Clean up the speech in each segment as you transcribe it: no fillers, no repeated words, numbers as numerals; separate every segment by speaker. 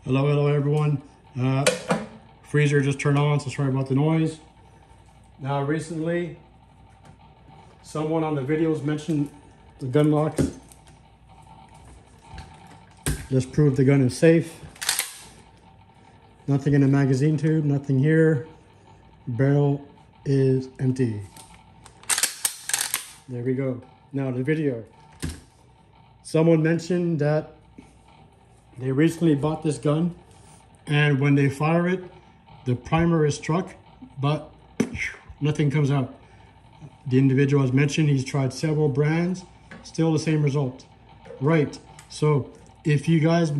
Speaker 1: Hello everyone. Freezer just turned on, so sorry about the noise. Now recently, someone on the videos mentioned the gun lock. Let's prove the gun is safe. Nothing in the magazine tube, nothing here. Barrel is empty. There we go. Now the video. Someone mentioned that they recently bought this gun, and when they fire it, the primer is struck, but nothing comes out. The individual has mentioned he's tried several brands, still the same result. Right, so if you guys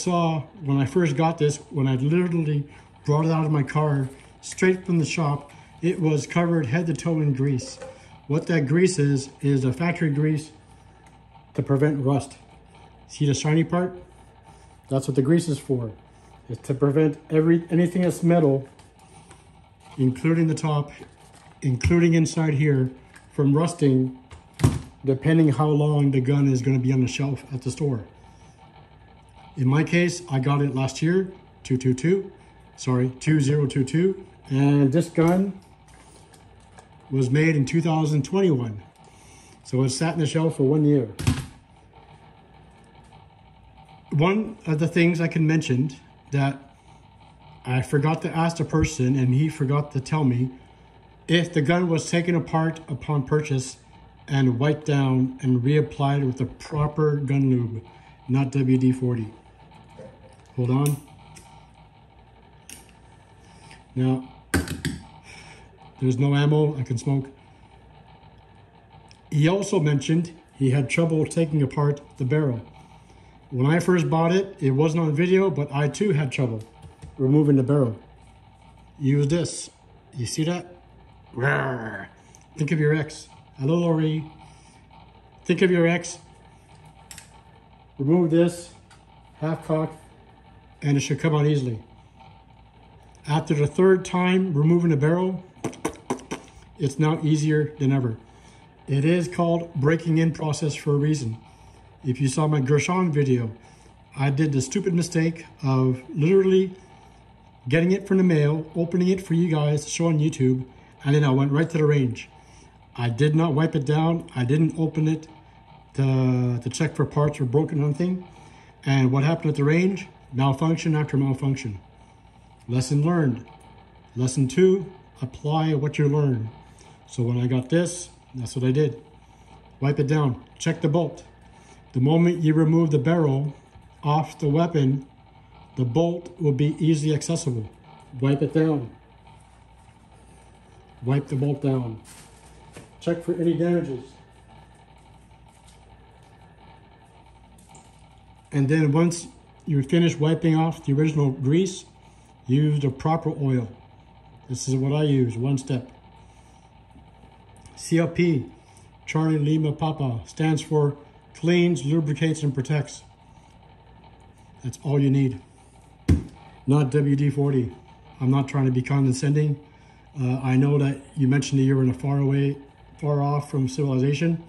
Speaker 1: saw when I first got this, when I literally brought it out of my car, straight from the shop, it was covered head to toe in grease. What that grease is a factory grease to prevent rust. See the shiny part? That's what the grease is for. It's to prevent anything that's metal, including the top, including inside here, from rusting, depending how long the gun is going to be on the shelf at the store. In my case, I got it last year, 2022, and this gun was made in 2021. So it sat in the shelf for 1 year. One of the things I can mention that I forgot to ask the person, and he forgot to tell me, if the gun was taken apart upon purchase and wiped down and reapplied with the proper gun lube, not WD-40. Hold on. Now, there's no ammo, I can smoke. He also mentioned he had trouble taking apart the barrel. When I first bought it, it wasn't on video, but I too had trouble removing the barrel. Use this. You see that? Rawr. Think of your ex. Hello, Lori. Think of your ex. Remove this, half cock, and it should come out easily. After the third time removing the barrel, it's now easier than ever. It is called breaking in process for a reason. If you saw my Gershon video, I did the stupid mistake of literally getting it from the mail, opening it for you guys to show on YouTube, and then I went right to the range. I did not wipe it down. I didn't open it to check for parts or broken or anything. And what happened at the range? Malfunction after malfunction. Lesson learned. Lesson 2, apply what you learn. So when I got this, that's what I did. Wipe it down, check the bolt. The moment you remove the barrel off the weapon, the bolt will be easily accessible. Wipe it down. Wipe the bolt down. Check for any damages. And then once you finish wiping off the original grease, use the proper oil. This is what I use, one step. CLP, Charlie Lima Papa, stands for cleans, lubricates, and protects. That's all you need. Not WD-40. I'm not trying to be condescending. I know that you mentioned that you're in a far off from civilization.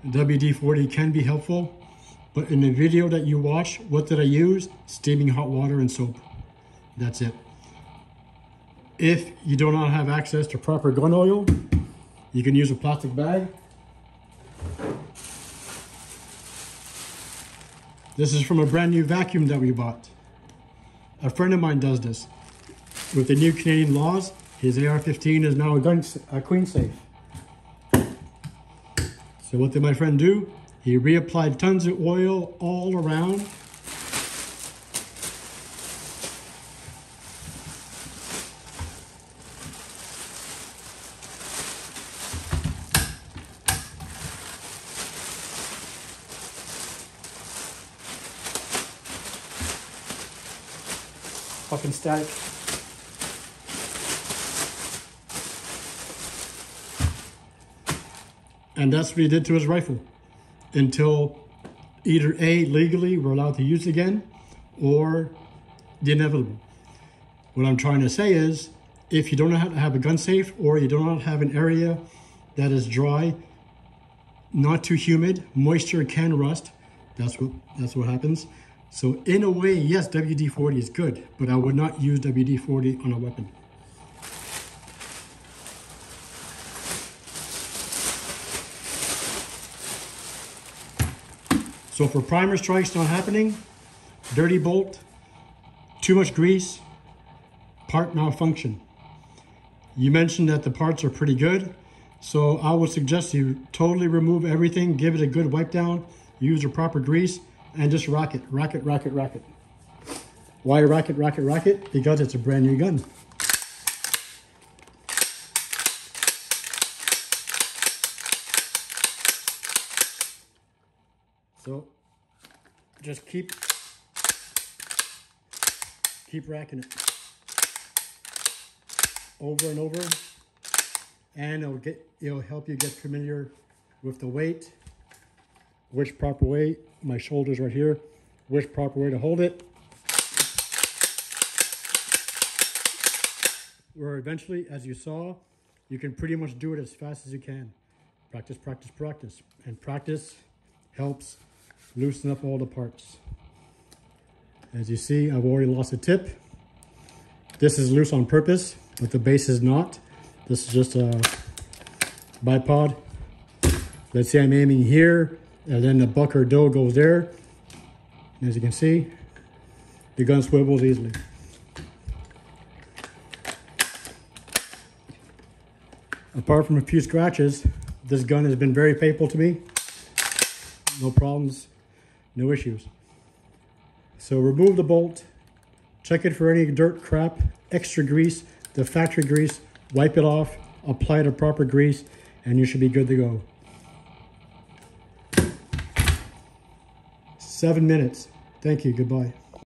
Speaker 1: WD-40 can be helpful, but in the video that you watch, what did I use? Steaming hot water and soap. That's it. If you do not have access to proper gun oil, you can use a plastic bag. This is from a brand new vacuum that we bought. A friend of mine does this. With the new Canadian laws, his AR-15 is now a queen safe. So what did my friend do? He reapplied tons of oil all around. Fucking static. And that's what he did to his rifle until either A, legally we're allowed to use it again, or the inevitable. What I'm trying to say is, if you don't know how to have a gun safe, or you do not have an area that is dry, not too humid, moisture can rust. That's what happens. So in a way, yes, WD-40 is good, but I would not use WD-40 on a weapon. So for primer strikes not happening, dirty bolt, too much grease, part malfunction. You mentioned that the parts are pretty good, so I would suggest you totally remove everything, give it a good wipe down, use your proper grease, and just rack it. Why rack it? Because it's a brand new gun. So just keep racking it over and over, and it'll help you get familiar with the weight, which proper weight, my shoulders right here, which proper way to hold it. Where eventually, as you saw, you can pretty much do it as fast as you can. Practice, practice, practice. And practice helps loosen up all the parts. As you see, I've already lost a tip. This is loose on purpose, but the base is not. This is just a bipod. Let's say I'm aiming here, and then the buck or doe goes there. And as you can see, the gun swivels easily. Apart from a few scratches, this gun has been very faithful to me. No problems, no issues. So remove the bolt, check it for any dirt, crap, extra grease, the factory grease, wipe it off, apply the proper grease, and you should be good to go. 7 minutes. Thank you, goodbye.